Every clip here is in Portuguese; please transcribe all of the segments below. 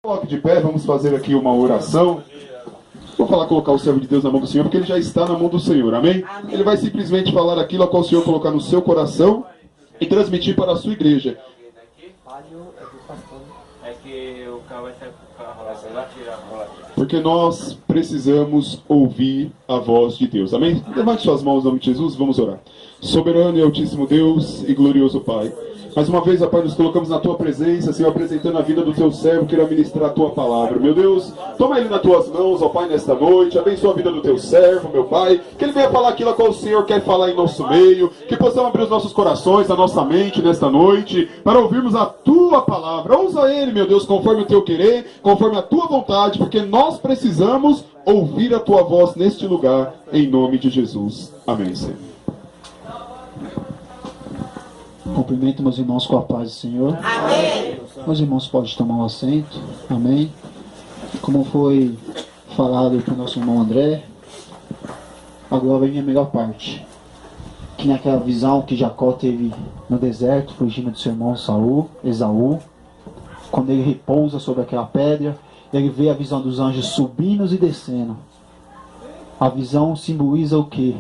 Coloque de pé, vamos fazer aqui uma oração. Vou falar, colocar o servo de Deus na mão do Senhor, porque ele já está na mão do Senhor, amém? Ele vai simplesmente falar aquilo a qual o Senhor colocar no seu coração e transmitir para a sua igreja. Porque nós precisamos ouvir a voz de Deus, amém? Levante suas mãos no nome de Jesus, vamos orar. Soberano e altíssimo Deus e glorioso Pai, mais uma vez, ó Pai, nos colocamos na Tua presença, Senhor, apresentando a vida do Teu servo, que irá ministrar a Tua palavra. Meu Deus, toma ele nas Tuas mãos, ó Pai, nesta noite, abençoa a vida do Teu servo, meu Pai, que ele venha falar aquilo a qual o Senhor quer falar em nosso meio, que possamos abrir os nossos corações, a nossa mente nesta noite, para ouvirmos a Tua palavra. Usa ele, meu Deus, conforme o Teu querer, conforme a Tua vontade, porque nós precisamos ouvir a Tua voz neste lugar, em nome de Jesus. Amém, Senhor. Cumprimento meus irmãos com a paz do Senhor. Amém. Meus irmãos podem tomar um assento. Amém. Como foi falado pelo nosso irmão André, agora vem a melhor parte. Que naquela visão que Jacó teve no deserto, fugindo do seu irmão Esaú, quando ele repousa sobre aquela pedra, ele vê a visão dos anjos subindo e descendo. A visão simboliza o que?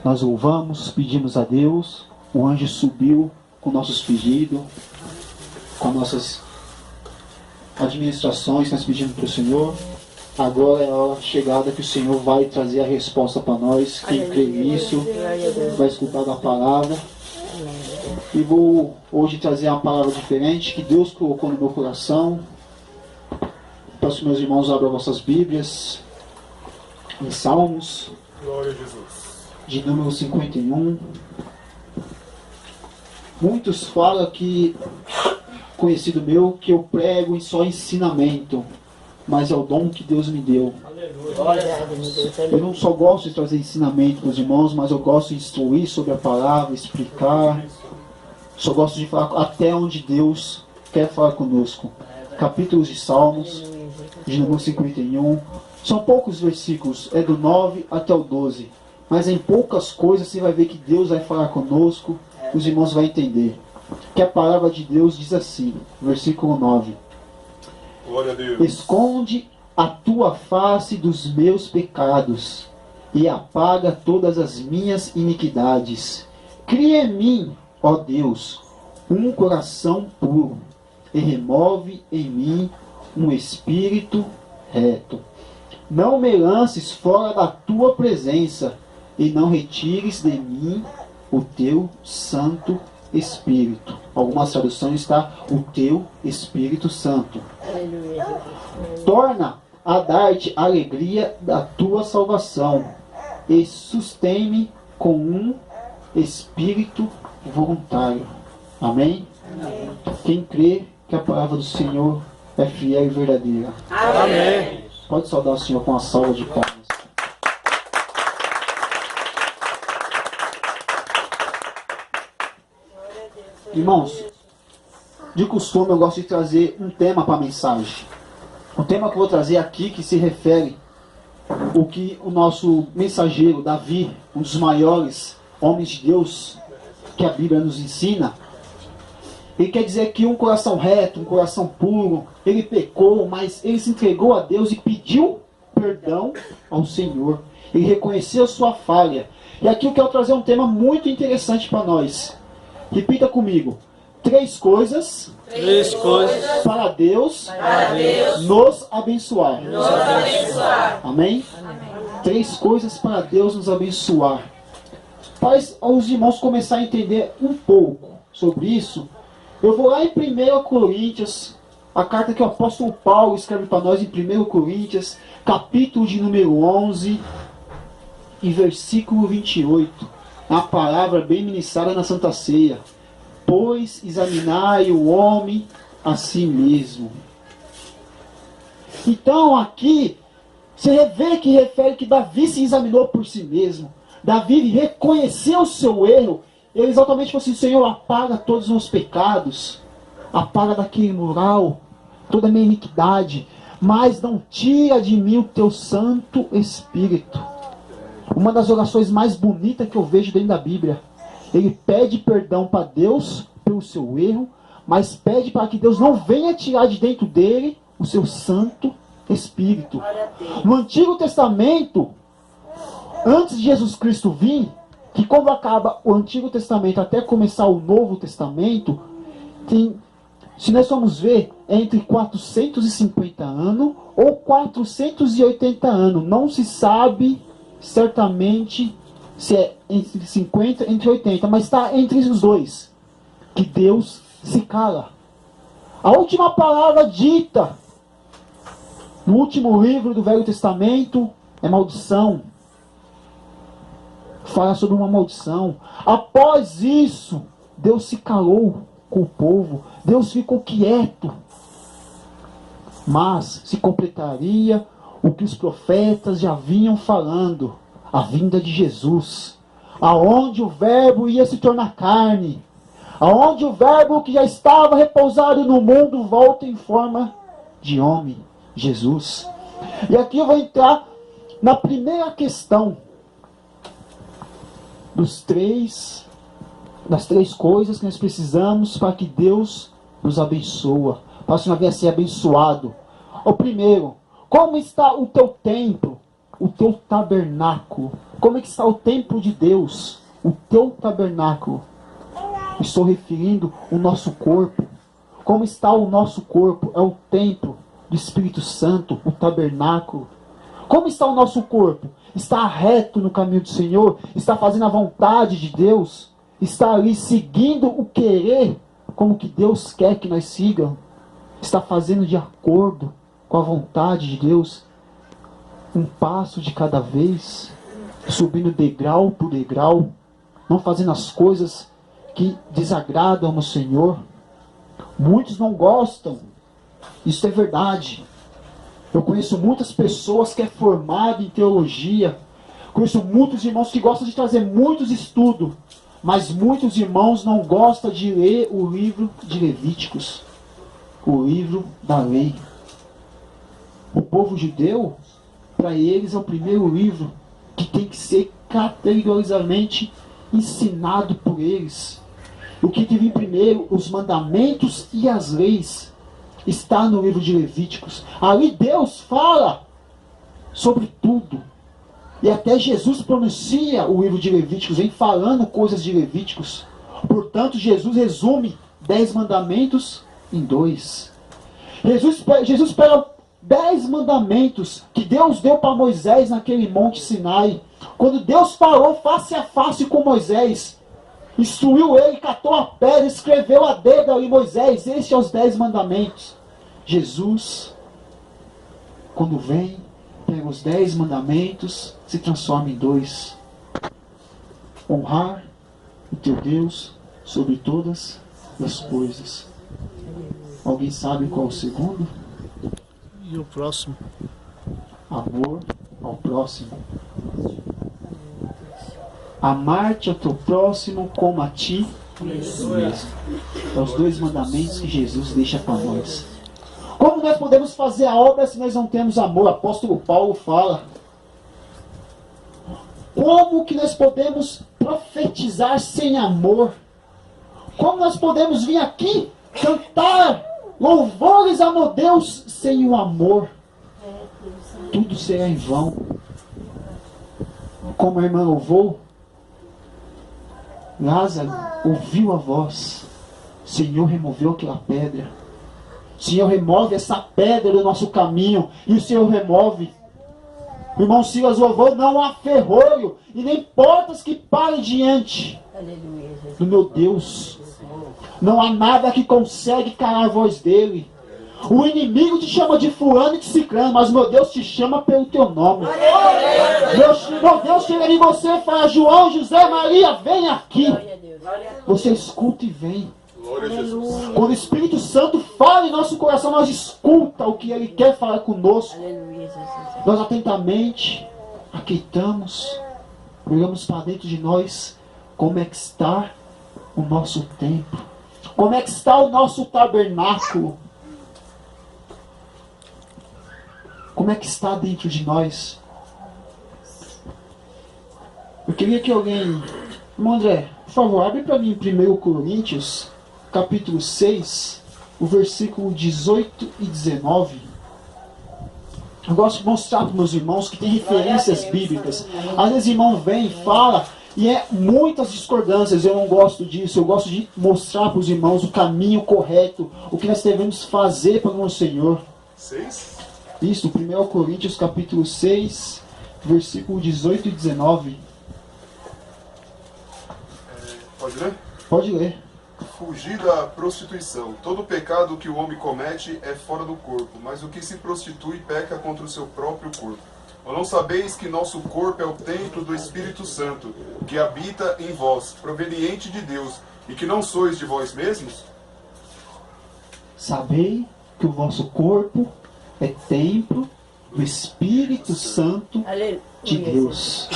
Nós louvamos, pedimos a Deus, o anjo subiu com nossos pedidos, com nossas administrações, nós pedimos para o Senhor. Agora é a hora chegada que o Senhor vai trazer a resposta para nós. Quem crê nisso vai escutar da palavra. E vou hoje trazer uma palavra diferente que Deus colocou no meu coração. Peço que meus irmãos abram vossas Bíblias em Salmos, Glória a Jesus. de número 51. Muitos falam que, conhecido meu, que eu prego em só ensinamento, mas é o dom que Deus me deu. Eu não só gosto de trazer ensinamento para os irmãos, mas eu gosto de instruir sobre a palavra, explicar. Só gosto de falar até onde Deus quer falar conosco. Capítulos de Salmos, de número 51. São poucos versículos, é do 9 até o 12. Mas em poucas coisas você vai ver que Deus vai falar conosco. Os irmãos vão entender que a palavra de Deus diz assim, versículo 9: Glória a Deus. esconde a tua face dos meus pecados e apaga todas as minhas iniquidades. Cria em mim, ó Deus, um coração puro e remove em mim um espírito reto. Não me lances fora da tua presença e não retires de mim o teu Santo Espírito. Algumas traduções está o teu Espírito Santo. Torna a dar-te a alegria da tua salvação e sustém-me com um espírito voluntário. Amém? Amém. Quem crê que a palavra do Senhor é fiel e verdadeira. Amém. Pode saudar o Senhor com uma salva de palmas. Irmãos, de costume eu gosto de trazer um tema para a mensagem. O tema que eu vou trazer aqui que se refere o que o nosso mensageiro Davi, um dos maiores homens de Deus que a Bíblia nos ensina, ele quer dizer que um coração reto, um coração puro, ele pecou, mas ele se entregou a Deus e pediu perdão ao Senhor. Ele reconheceu sua falha. E aqui eu quero trazer um tema muito interessante para nós. Repita comigo. 3 coisas para Deus nos abençoar. Amém? 3 coisas para Deus nos abençoar. Para os irmãos começarem a entender um pouco sobre isso, eu vou lá em 1 Coríntios, a carta que o apóstolo Paulo escreve para nós em 1 Coríntios, capítulo de número 11 e versículo 28. A palavra bem ministrada na Santa Ceia. Pois examinai o homem a si mesmo. Então aqui você vê que refere que Davi se examinou por si mesmo. Davi reconheceu o seu erro. Ele exatamente falou assim: Senhor, apaga todos os meus pecados, apaga daquele moral toda a minha iniquidade, mas não tira de mim o teu Santo Espírito. Uma das orações mais bonitas que eu vejo dentro da Bíblia. Ele pede perdão para Deus pelo seu erro, mas pede para que Deus não venha tirar de dentro dele o seu Santo Espírito. No Antigo Testamento, antes de Jesus Cristo vir, que quando acaba o Antigo Testamento até começar o Novo Testamento, tem, se nós formos ver, é entre 450 anos ou 480 anos. Não se sabe certamente se é entre 50 entre 80, mas está entre os dois, que Deus se cala. A última palavra dita no último livro do Velho Testamento é maldição. Fala sobre uma maldição. Após isso, Deus se calou com o povo. Deus ficou quieto. Mas se completaria o que os profetas já vinham falando. A vinda de Jesus. Aonde o verbo ia se tornar carne. Aonde o verbo que já estava repousado no mundo volta em forma de homem. Jesus. E aqui eu vou entrar na primeira questão das três coisas que nós precisamos para que Deus nos abençoe, para que nós venha a ser abençoado. O primeiro, como está o teu templo, o teu tabernáculo? Como é que está o templo de Deus, o teu tabernáculo? Estou referindo o nosso corpo. Como está o nosso corpo? É o templo do Espírito Santo, o tabernáculo. Como está o nosso corpo? Está reto no caminho do Senhor? Está fazendo a vontade de Deus? Está ali seguindo o querer como que Deus quer que nós sigamos? Está fazendo de acordo com a vontade de Deus? Um passo de cada vez, subindo degrau por degrau, não fazendo as coisas que desagradam no Senhor. Muitos não gostam, isso é verdade. Eu conheço muitas pessoas que é formado em teologia. Conheço muitos irmãos que gostam de trazer muitos estudos. Mas muitos irmãos não gostam de ler o livro de Levíticos. O livro da lei. O povo judeu, para eles, é o primeiro livro que tem que ser categoricamente ensinado por eles. O que vir primeiro, os mandamentos e as leis, está no livro de Levíticos. Ali Deus fala sobre tudo. E até Jesus pronuncia o livro de Levíticos, vem falando coisas de Levíticos. Portanto, Jesus resume 10 mandamentos em 2. Jesus pega 10 mandamentos que Deus deu para Moisés naquele monte Sinai. Quando Deus falou face a face com Moisés, instruiu ele, catou a pedra, escreveu a dedo ali, Moisés, estes são os 10 mandamentos. Jesus, quando vem, pega os 10 mandamentos, se transforma em 2. Honrar o teu Deus sobre todas as coisas. Alguém sabe qual é o segundo? E o próximo? Amor ao próximo. Amar-te ao teu próximo como a ti mesmo. São os 2 mandamentos que Jesus deixa para nós. Como nós podemos fazer a obra se nós não temos amor? O apóstolo Paulo fala. Como que nós podemos profetizar sem amor? Como nós podemos vir aqui cantar louvores a meu Deus sem o amor? Tudo será em vão. Como a irmã louvou, Lázaro ouviu a voz. O Senhor removeu aquela pedra. O Senhor remove essa pedra do nosso caminho. E o Senhor remove. O irmão Silas louvou, não há ferrolho e nem portas que parem diante do meu Deus. Não há nada que consegue calar a voz dele. O inimigo te chama de fulano e de ciclano, mas meu Deus te chama pelo teu nome. Meu Deus chega em você e fala, João, José, Maria, vem aqui. Você escuta e vem. Quando o Espírito Santo fala em nosso coração, nós escuta o que Ele quer falar conosco. Nós atentamente aquietamos, olhamos para dentro de nós, como é que está o nosso templo, como é que está o nosso tabernáculo, como é que está dentro de nós. Eu queria que alguém, irmão André, por favor, abre para mim 1 Coríntios capítulo 6, o versículo 18 e 19. Eu gosto de mostrar para meus irmãos que tem referências bíblicas. Às vezes o irmão vem e fala, e é muitas discordâncias. Eu não gosto disso. Eu gosto de mostrar para os irmãos o caminho correto, o que nós devemos fazer para o nosso Senhor. 6? Isso, 1 Coríntios capítulo 6, versículo 18 e 19. Pode ler? Pode ler. Fugir da prostituição. Todo pecado que o homem comete é fora do corpo, mas o que se prostitui peca contra o seu próprio corpo. Ou não sabeis que nosso corpo é o templo do Espírito Santo, que habita em vós, proveniente de Deus, e que não sois de vós mesmos? Sabei que o vosso corpo é templo do Espírito Santo de Deus.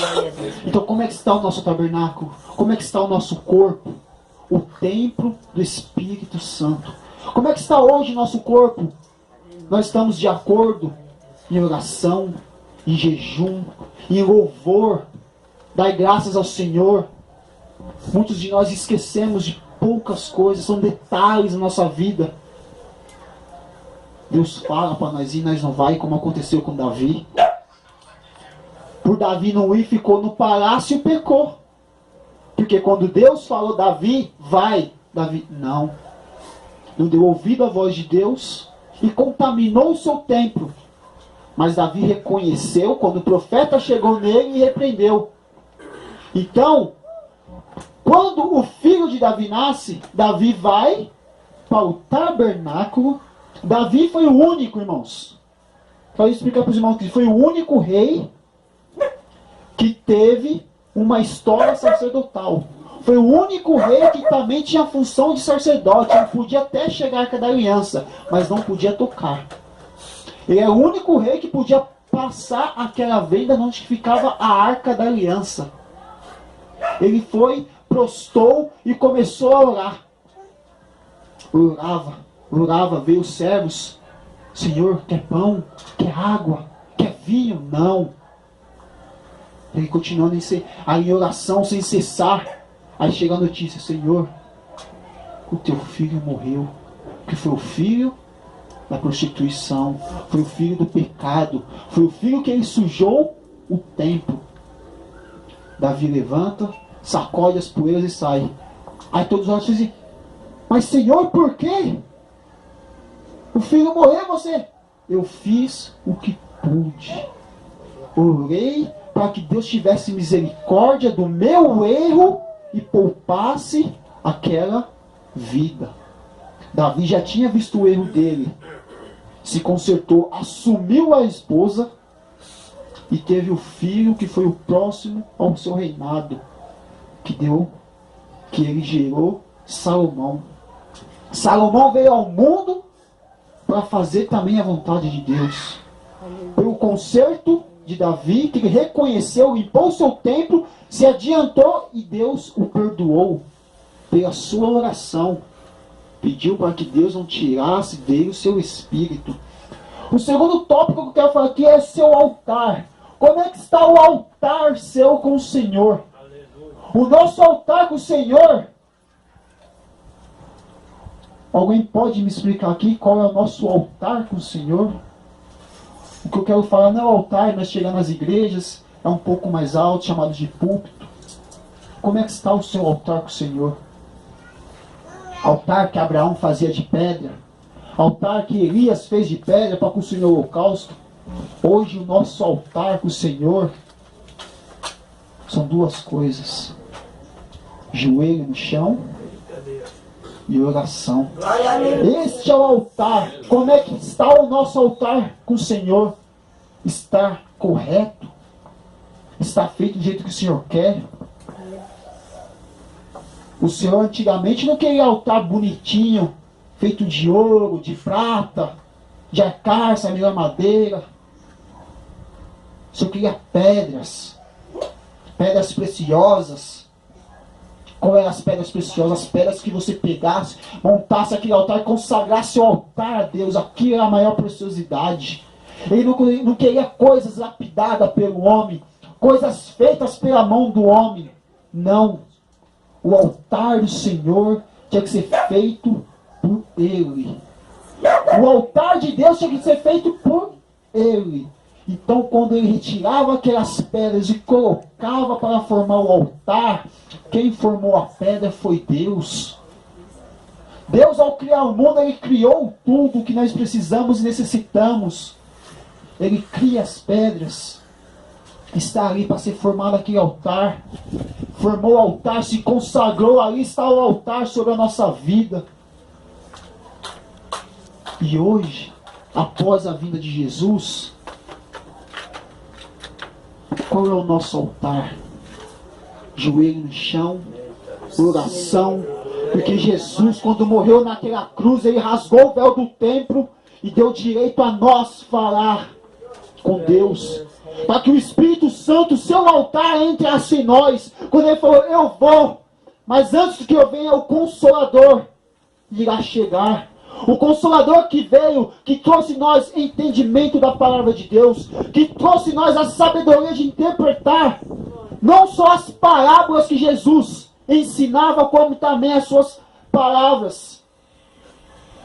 Então como é que está o nosso tabernáculo? Como é que está o nosso corpo? O templo do Espírito Santo. Como é que está hoje o nosso corpo? Nós estamos de acordo em oração, em jejum, em louvor. Dai graças ao Senhor. Muitos de nós esquecemos de poucas coisas, são detalhes na nossa vida. Deus fala para nós ir, nós não vai, como aconteceu com Davi. Por Davi não ir, ficou no palácio e pecou. Porque quando Deus falou, Davi, vai, Davi, não deu ouvido à voz de Deus e contaminou o seu templo. Mas Davi reconheceu quando o profeta chegou nele e repreendeu. Então, quando o filho de Davi nasce, Davi vai para o tabernáculo. Davi foi o único, irmãos. Para explicar para os irmãos que foi o único rei que teve uma história sacerdotal. Foi o único rei que também tinha a função de sacerdote. Ele podia até chegar à Arca da Aliança, mas não podia tocar. Ele é o único rei que podia passar aquela venda onde ficava a Arca da Aliança. Ele foi, prostou e começou a orar. Orava, veio os servos. Senhor, quer pão? Quer água? Quer vinho? Não. Ele continuando em oração sem cessar. Aí chega a notícia: Senhor, o teu filho morreu. Que foi o filho da prostituição, foi o filho do pecado, foi o filho que ele sujou o templo. Davi levanta, sacode as poeiras e sai. Aí todos olham e dizem: mas Senhor, por quê? O filho morreu, você? Eu fiz o que pude. Orei para que Deus tivesse misericórdia do meu erro e poupasse aquela vida. Davi já tinha visto o erro dele, se consertou, assumiu a esposa e teve o filho que foi o próximo ao seu reinado, que ele gerou Salomão. Salomão veio ao mundo para fazer também a vontade de Deus. Pelo conserto de Davi, que ele reconheceu, limpou o seu templo, se adiantou e Deus o perdoou pela sua oração. Pediu para que Deus não tirasse dele o seu espírito. O segundo tópico que eu quero falar aqui é seu altar. Como é que está o altar seu com o Senhor? O nosso altar com o Senhor. Alguém pode me explicar aqui qual é o nosso altar com o Senhor? O que eu quero falar não é o altar, mas chegar nas igrejas, é um pouco mais alto, chamado de púlpito. Como é que está o seu altar com o Senhor? Altar que Abraão fazia de pedra. Altar que Elias fez de pedra para construir o holocausto. Hoje o nosso altar com o Senhor são duas coisas: joelho no chão e oração. Este é o altar. Como é que está o nosso altar com o Senhor? Está correto? Está feito do jeito que o Senhor quer? O Senhor antigamente não queria altar bonitinho, feito de ouro, de prata, de acácia, melhor madeira. O Senhor queria pedras preciosas. Qual eram as pedras preciosas? As pedras que você pegasse, montasse aquele altar e consagrasse o altar a Deus. Aquilo era a maior preciosidade. Ele não queria coisas lapidadas pelo homem, coisas feitas pela mão do homem. Não. O altar do Senhor tinha que ser feito por Ele. O altar de Deus tinha que ser feito por Ele. Então, quando ele retirava aquelas pedras e colocava para formar o altar, quem formou a pedra foi Deus. Deus, ao criar o mundo, Ele criou tudo o que nós precisamos e necessitamos. Ele cria as pedras. Está ali para ser formado aquele altar. Formou o altar, se consagrou, ali está o altar sobre a nossa vida. E hoje, após a vinda de Jesus, qual é o nosso altar? Joelho no chão, oração, porque Jesus, quando morreu naquela cruz, Ele rasgou o véu do templo e deu direito a nós falar com Deus, para que o Espírito Santo, seu altar, entrasse em nós. Quando Ele falou, eu vou, mas antes que eu venha, o Consolador irá chegar. O Consolador que veio, que trouxe nós entendimento da palavra de Deus, que trouxe nós a sabedoria de interpretar não só as parábolas que Jesus ensinava, como também as suas palavras,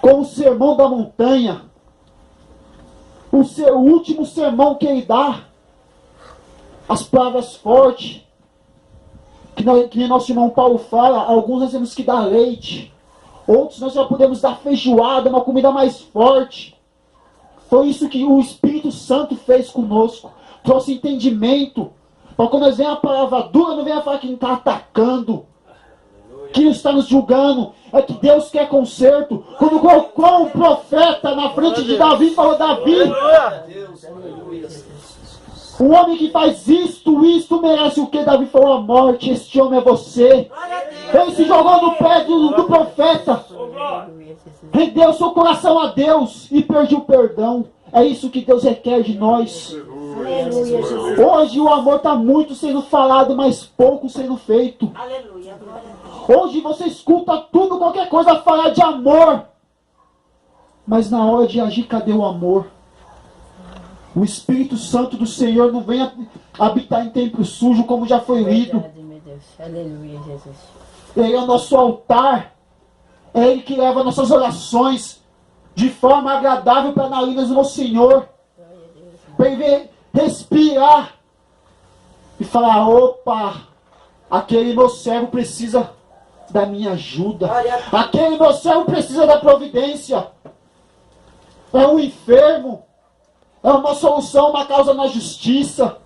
como o sermão da montanha, o seu último sermão que ele dá, as palavras fortes, que nosso irmão Paulo fala, alguns nós temos que dar leite, outros nós já podemos dar feijoada, uma comida mais forte. Foi isso que o Espírito Santo fez conosco, trouxe entendimento, para quando nós vemos a palavra dura, não venha falar que não está atacando, que não está nos julgando, é que Deus quer conserto. Quando colocou um profeta na frente de Davi, falou, Davi, um homem que faz isto merece o que? Davi falou, a morte, este homem é você. Ele se jogou no pé do profeta, rendeu seu coração a Deus e pediu perdão. É isso que Deus requer de nós. Hoje o amor está muito sendo falado, mas pouco sendo feito. Hoje você escuta tudo, qualquer coisa falar de amor, mas na hora de agir, cadê o amor? O Espírito Santo do Senhor não vem habitar em templo sujo, como já foi lido. Ele é o nosso altar. É Ele que leva nossas orações de forma agradável para narinas do nosso Senhor. Para Ele respirar e falar, opa, aquele meu servo precisa da minha ajuda. Aquele meu servo precisa da providência. É um enfermo. É uma solução, uma causa na justiça.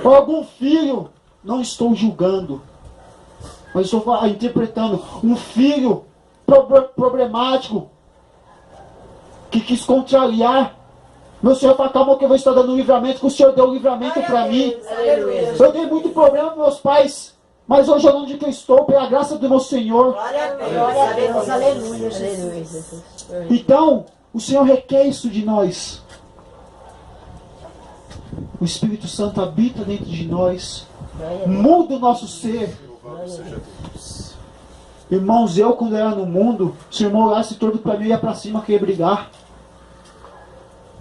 Ou algum filho, não estou julgando, mas estou interpretando. Um filho problemático, que quis contrariar. Meu Senhor fala, calma que eu vou estar dando um livramento, que o Senhor deu um livramento para mim. Eu dei muito problema com meus pais, mas hoje eu não onde que eu estou, pela graça do meu Senhor. Glória a Deus, aleluia, Jesus. Então, o Senhor requer isso de nós. O Espírito Santo habita dentro de nós, muda o nosso ser. Irmãos, eu quando era no mundo, se o irmão olhasse torto para mim, eu ia para cima, queria brigar.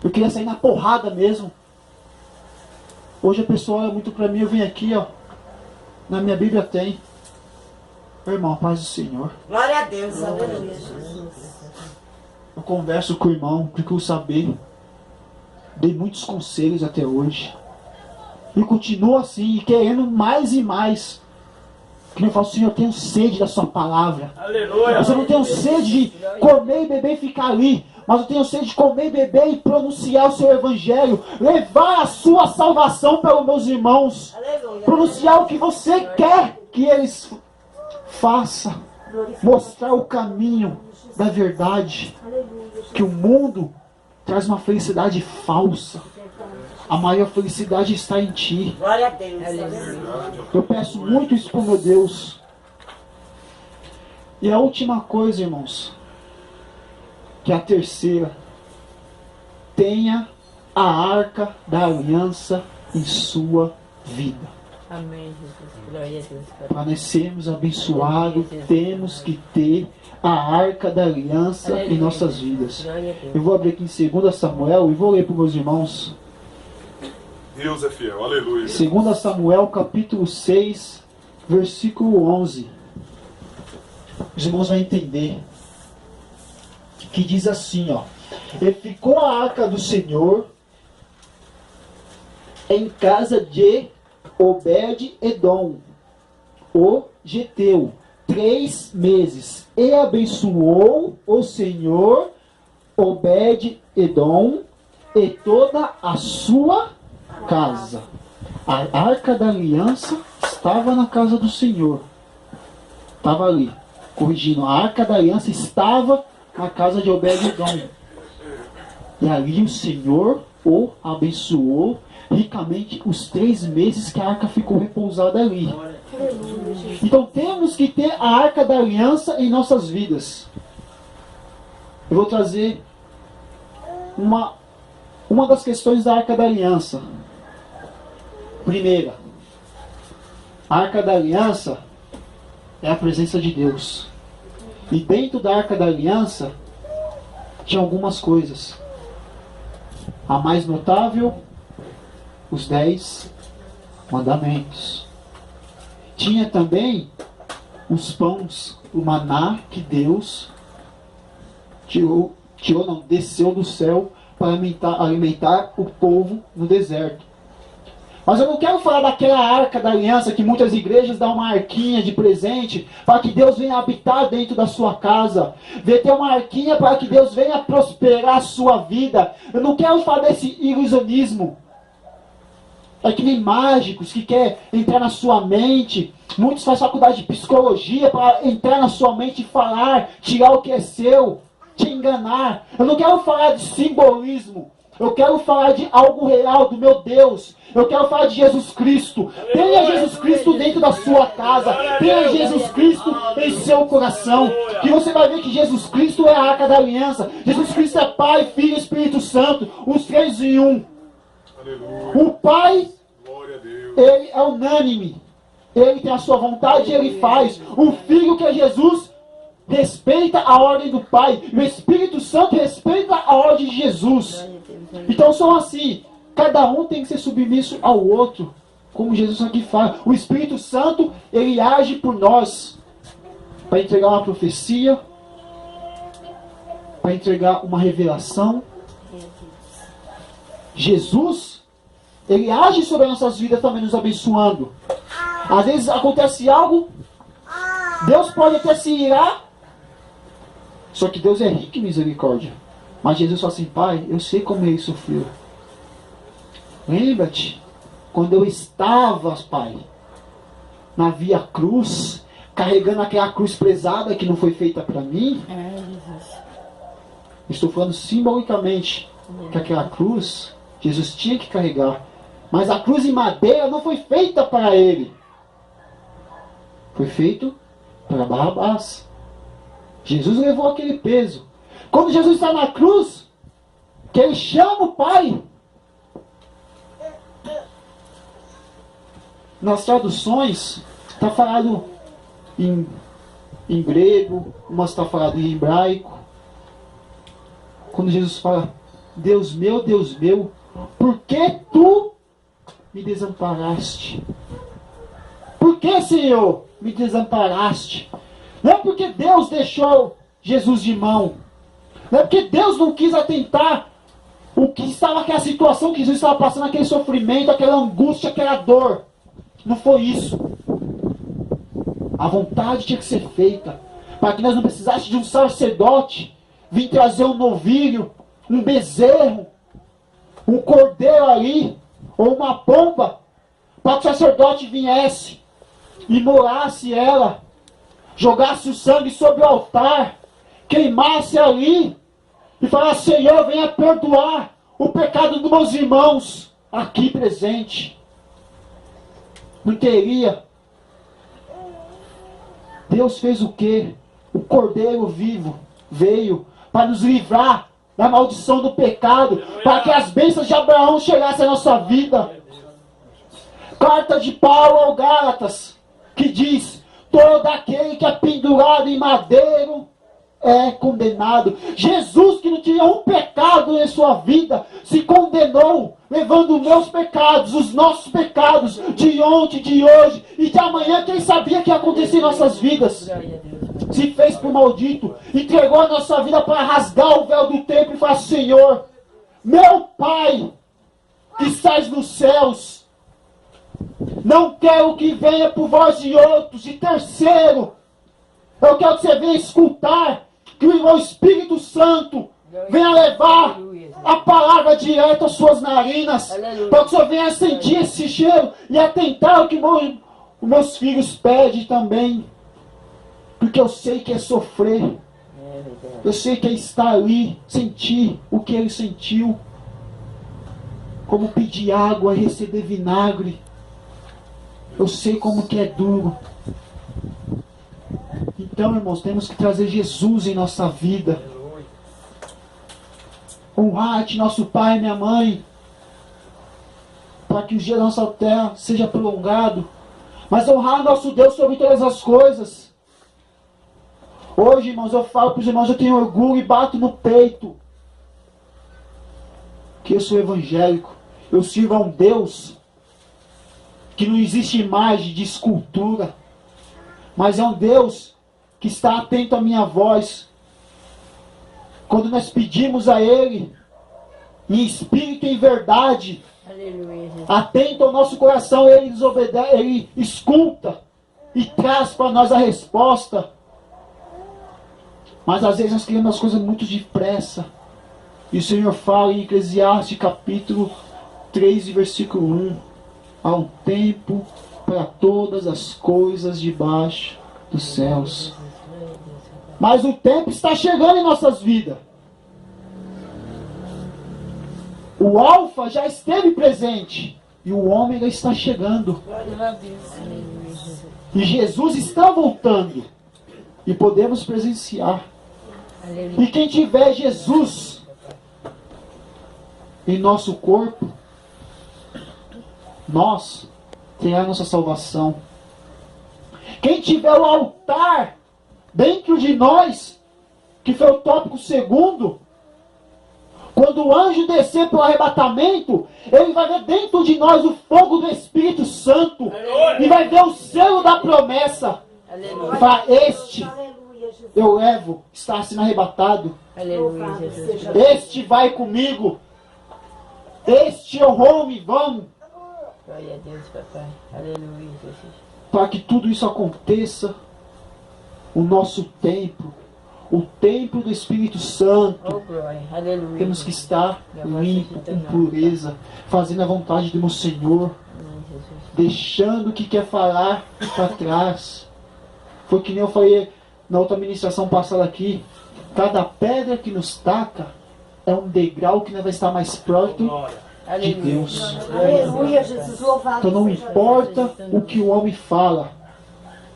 Eu queria sair na porrada mesmo. Hoje a pessoa olha muito para mim, eu venho aqui, ó. Na minha Bíblia tem. Irmão, paz do Senhor. Glória a Deus, aleluia. Eu converso com o irmão, procuro saber. Dei muitos conselhos até hoje. E continuo assim, querendo mais e mais. Que eu falo, Senhor, eu tenho sede da sua palavra. Aleluia. Eu não tenho sede de comer e beber e ficar ali. Mas eu tenho sede de comer e beber e pronunciar o seu evangelho. Levar a sua salvação pelos meus irmãos. Aleluia. Pronunciar o que você quer que eles façam. Mostrar o caminho da verdade. Que o mundo traz uma felicidade falsa. A maior felicidade está em ti. Glória a Deus. Eu peço muito isso para o meu Deus. E a última coisa, irmãos, que é a terceira. Tenha a arca da aliança em sua vida. Amém, Jesus. Glória a Deus. Para nós sermos abençoados, temos que ter a arca da aliança em nossas vidas. Eu vou abrir aqui em 2 Samuel e vou ler para os meus irmãos. Deus é fiel, aleluia. 2 Samuel capítulo 6, versículo 11. Os irmãos vão entender. Que diz assim, ó. E ficou a arca do Senhor em casa de Obed-edom, o geteu, 3 meses. E abençoou o Senhor Obed-edom e toda a sua casa. A arca da aliança estava na casa do Senhor. Estava ali, corrigindo. A arca da aliança estava na casa de Obed-edom. E ali o Senhor o abençoou ricamente os 3 meses que a arca ficou repousada ali. Então temos que ter a arca da aliança em nossas vidas. Eu vou trazer uma das questões da arca da aliança. Primeira, a arca da aliança é a presença de Deus. E dentro da arca da aliança tinha algumas coisas. A mais notável, os 10 mandamentos. Tinha também os pães, o maná que Deus desceu do céu para alimentar o povo no deserto. Mas eu não quero falar daquela arca da aliança que muitas igrejas dão uma arquinha de presente para que Deus venha habitar dentro da sua casa. Ter uma arquinha para que Deus venha prosperar a sua vida. Eu não quero falar desse ilusionismo. É que nem mágicos que quer entrar na sua mente. Muitos fazem faculdade de psicologia para entrar na sua mente e falar, tirar o que é seu, te enganar. Eu não quero falar de simbolismo. Eu quero falar de algo real do meu Deus. Eu quero falar de Jesus Cristo. Tenha Jesus Cristo dentro da sua casa. Tenha Jesus Cristo em seu coração. Que você vai ver que Jesus Cristo é a arca da aliança. Jesus Cristo é Pai, Filho e Espírito Santo. Os 3 em 1. O Pai, Ele é unânime. Ele tem a sua vontade e Ele faz. O Filho, que é Jesus, respeita a ordem do Pai. E o Espírito Santo respeita a ordem de Jesus. Então são assim. Cada um tem que ser submisso ao outro. Como Jesus aqui fala. O Espírito Santo, Ele age por nós. Para entregar uma profecia. Para entregar uma revelação. Jesus, Ele age sobre as nossas vidas também nos abençoando. Às vezes acontece algo. Deus pode até se irar. Só que Deus é rico em misericórdia. Mas Jesus fala assim: Pai, eu sei como Ele sofreu. Lembra-te, quando eu estava, Pai, na via cruz, carregando aquela cruz pesada que não foi feita para mim. Estou falando simbolicamente que aquela cruz, Jesus tinha que carregar. Mas a cruz em madeira não foi feita para Ele. Foi feito para Barrabás. Jesus levou aquele peso. Quando Jesus está na cruz, que Ele chama o Pai. Nas traduções, está falado em grego, umas está falado em hebraico. Quando Jesus fala: Deus meu, por que tu me desamparaste? Por que, Senhor, me desamparaste? Não é porque Deus deixou Jesus de mão. Não é porque Deus não quis atentar o que estava, aquela situação que Jesus estava passando, aquele sofrimento, aquela angústia, aquela dor. Não foi isso. A vontade tinha que ser feita para que nós não precisássemos de um sacerdote vir trazer um novilho, um bezerro, um cordeiro ali, ou uma pomba, para que o sacerdote viesse e morasse ela, jogasse o sangue sobre o altar, queimasse ali e falasse: Senhor, venha perdoar o pecado dos meus irmãos aqui presente. Não teria. Deus fez o quê? O Cordeiro vivo veio para nos livrar da maldição do pecado, para que as bênçãos de Abraão chegassem à nossa vida. Carta de Paulo ao Gálatas, que diz: todo aquele que é pendurado em madeiro é condenado. Jesus, que não tinha um pecado em sua vida, se condenou, levando os meus pecados, os nossos pecados, de ontem, de hoje e de amanhã. Quem sabia que ia acontecer em nossas vidas? se fez por maldito, entregou a nossa vida para rasgar o véu do templo e falar: Senhor, meu Pai, que estás nos céus, não quero que venha por vós e outros. E terceiro, eu quero que você venha escutar, que o irmão Espírito Santo venha levar a palavra direto às suas narinas, para que o Senhor venha sentir esse cheiro e atentar ao que os meus filhos pedem também. Porque eu sei que é sofrer, eu sei que é estar ali, sentir o que ele sentiu, como pedir água e receber vinagre. Eu sei como que é duro. Então, irmãos, temos que trazer Jesus em nossa vida. Honrar-te, nosso pai e minha mãe, para que o dia da nossa terra seja prolongado. Mas honrar nosso Deus sobre todas as coisas. Hoje, irmãos, eu falo para os irmãos, eu tenho orgulho e bato no peito que eu sou evangélico. Eu sirvo a um Deus que não existe imagem de escultura, mas é um Deus que está atento à minha voz. Quando nós pedimos a Ele, em espírito e em verdade, Aleluia, Jesus. atento ao nosso coração, Ele desobedece, Ele escuta e traz para nós a resposta. Mas às vezes nós queremos as coisas muito depressa. E o Senhor fala em Eclesiastes capítulo 3, versículo 1. Há um tempo para todas as coisas debaixo dos céus. Mas o tempo está chegando em nossas vidas. O Alfa já esteve presente. E o Ômega está chegando. E Jesus está voltando. E podemos presenciar. E quem tiver Jesus em nosso corpo, nós terá nossa salvação. Quem tiver o altar dentro de nós, que foi o tópico segundo, quando o anjo descer pelo arrebatamento, ele vai ver dentro de nós o fogo do Espírito Santo. Aleluia. E vai ver o selo da promessa. Aleluia. E fala: este eu levo, está sendo arrebatado. Aleluia, Jesus. Este vai comigo. Este honrou-me, vamos. Glória a Deus, papai. Aleluia, Jesus. Para que tudo isso aconteça, o nosso templo, o templo do Espírito Santo, Oh, glória. Aleluia. temos que estar limpo, com pureza, fazendo a vontade do meu Senhor, deixando o que quer falar para trás. Foi que nem eu falei na outra ministração passada aqui: cada pedra que nos taca é um degrau que vai estar mais próximo de Deus. Aleluia, Jesus, louvado. Então não importa o que o homem fala,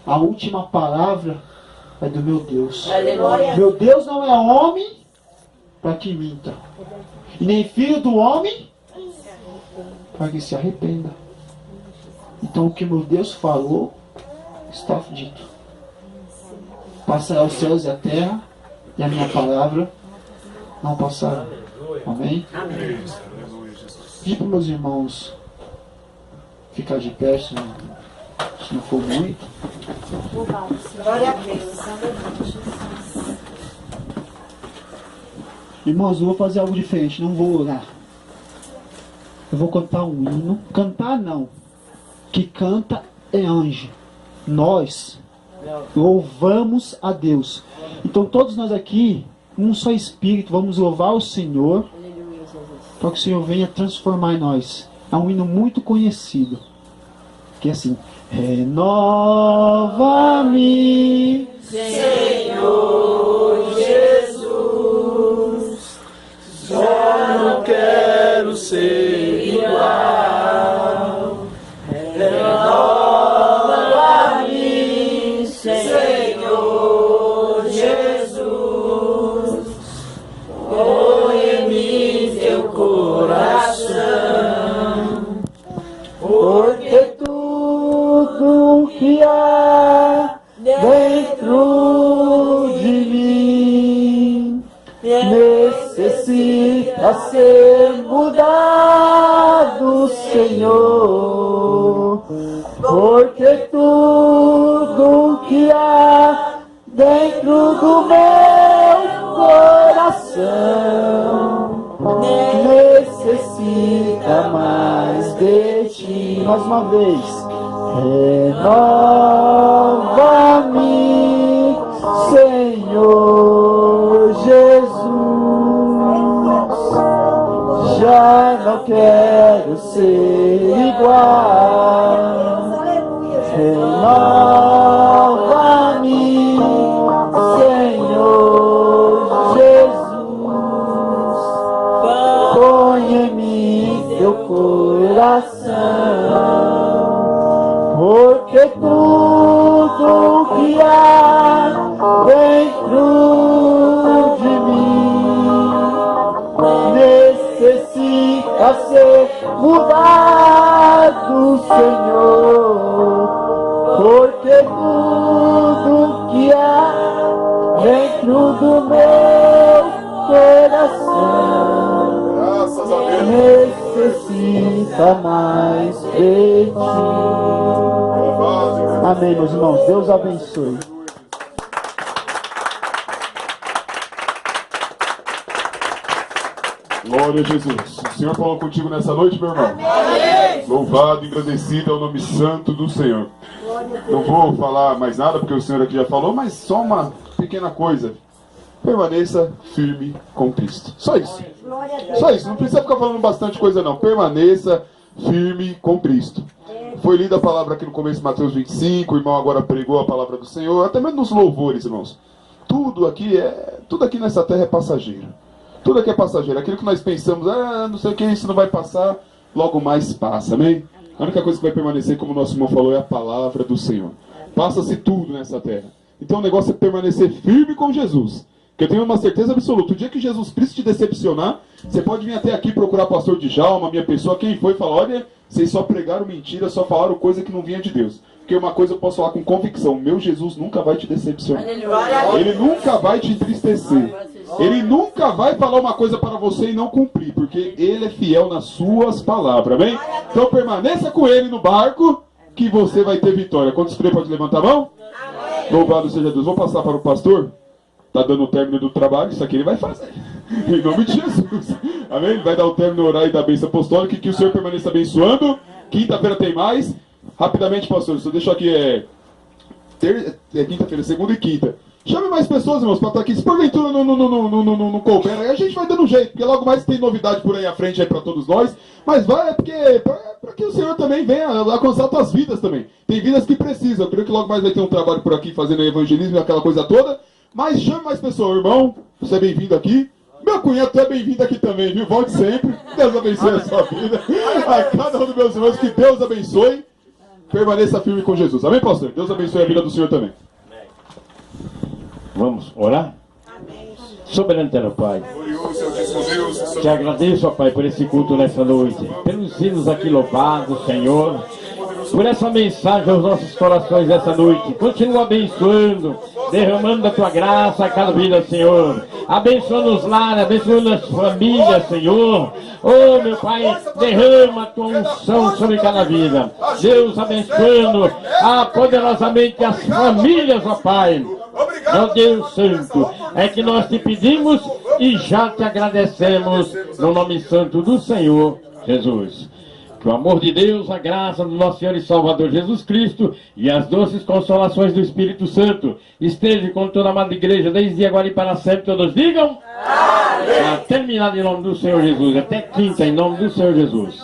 a última palavra é do meu Deus. Aleluia. Meu Deus não é homem para que minta, e nem filho do homem para que se arrependa. Então o que meu Deus falou está dito. Passará os céus e a terra, e a minha palavra não passará. Amém? Amém. Pedi para meus irmãos ficar de pé, se não for muito. Glória a Deus. Aleluia, Jesus. Irmãos, eu vou fazer algo diferente, não vou orar. Eu vou cantar um hino. Cantar não. Que canta é anjo. Nós louvamos a Deus. Então todos nós aqui, um só Espírito, vamos louvar o Senhor, para que o Senhor venha transformar em nós. É um hino muito conhecido, que é assim: renova-me, Senhor Jesus, só não quero ser igual. Renova-me, Senhor Jesus, põe em mim teu coração, porque tudo que há dentro de mim necessita ser mudado, Senhor, porque tudo que há dentro uma vez. Renova-me, Senhor Jesus. Já não quero ser igual. Renova-me, Senhor Jesus. Põe em mim teu coração, porque tudo que há dentro de mim necessita ser mudado, Senhor, porque tudo que há dentro do meu coração Graças a Deus. necessita mais de ti. Amém, meus irmãos. Deus abençoe. Glória a Jesus. O Senhor falou contigo nessa noite, meu irmão? Amém. Louvado e agradecido é o nome santo do Senhor. Não vou falar mais nada, porque o Senhor aqui já falou, mas só uma pequena coisa. Permaneça firme com Cristo. Só isso. Só isso. Não precisa ficar falando bastante coisa, não. Permaneça firme com Cristo. Foi lida a palavra aqui no começo de Mateus 25. O irmão agora pregou a palavra do Senhor. Até mesmo nos louvores, irmãos. Tudo aqui nessa terra é passageiro. Tudo aqui é passageiro. Aquilo que nós pensamos, não sei o que, isso não vai passar, logo mais passa, amém? A única coisa que vai permanecer, como o nosso irmão falou, é a palavra do Senhor. Passa-se tudo nessa terra. Então o negócio é permanecer firme com Jesus. Que eu tenho uma certeza absoluta. O dia que Jesus Cristo te decepcionar, você pode vir até aqui procurar o pastor Djalma, minha pessoa, quem foi, e falar, olha, vocês só pregaram mentira, só falaram coisa que não vinha de Deus. Porque uma coisa eu posso falar com convicção, meu Jesus nunca vai te decepcionar. Ele nunca vai te entristecer. Ele nunca vai falar uma coisa para você e não cumprir, porque Ele é fiel nas suas palavras, amém? Então permaneça com Ele no barco, que você vai ter vitória. Quantos creem, pode levantar a mão? Louvado seja Deus. Vou passar para o pastor. Está dando o término do trabalho, isso aqui ele vai fazer. Em nome de Jesus. Amém? Ele vai dar o término orar e da bênção apostólica, que o Senhor permaneça abençoando. Quinta-feira tem mais. Rapidamente, pastor, só deixo aqui quinta-feira, segunda e quinta. Chame mais pessoas, irmãos, para estar aqui. Se porventura não couber, aí a gente vai dando um jeito, porque logo mais tem novidade por aí à frente aí para todos nós. Mas vai, porque para que o Senhor também venha alcançar tuas vidas também. Tem vidas que precisam. Eu creio que logo mais vai ter um trabalho por aqui fazendo evangelismo e aquela coisa toda. Mas chame mais pessoas, irmão. Você é bem-vindo aqui. Meu cunhado, tu é bem-vindo aqui também, viu? Volte sempre. Deus abençoe a sua vida. A cada um dos meus irmãos, que Deus abençoe. Permaneça firme com Jesus. Amém, pastor? Deus abençoe a vida do Senhor também. Vamos orar? Soberano eterno Pai, te agradeço, ó Pai, por esse culto nessa noite, pelos hinos aqui louvados, Senhor, por essa mensagem aos nossos corações essa noite. Continua abençoando, derramando a tua graça a cada vida, Senhor. Abençoando os lares, abençoando as famílias, Senhor. Oh, meu Pai, derrama a tua unção sobre cada vida. Deus abençoando poderosamente as famílias, ó Pai. Ó Deus Santo, é que nós te pedimos e já te agradecemos no nome santo do Senhor Jesus. Que o amor de Deus, a graça do nosso Senhor e Salvador Jesus Cristo e as doces consolações do Espírito Santo esteja com toda a amada igreja, desde agora e para sempre. Todos digam amém. Terminado em nome do Senhor Jesus. Até quinta, em nome do Senhor Jesus.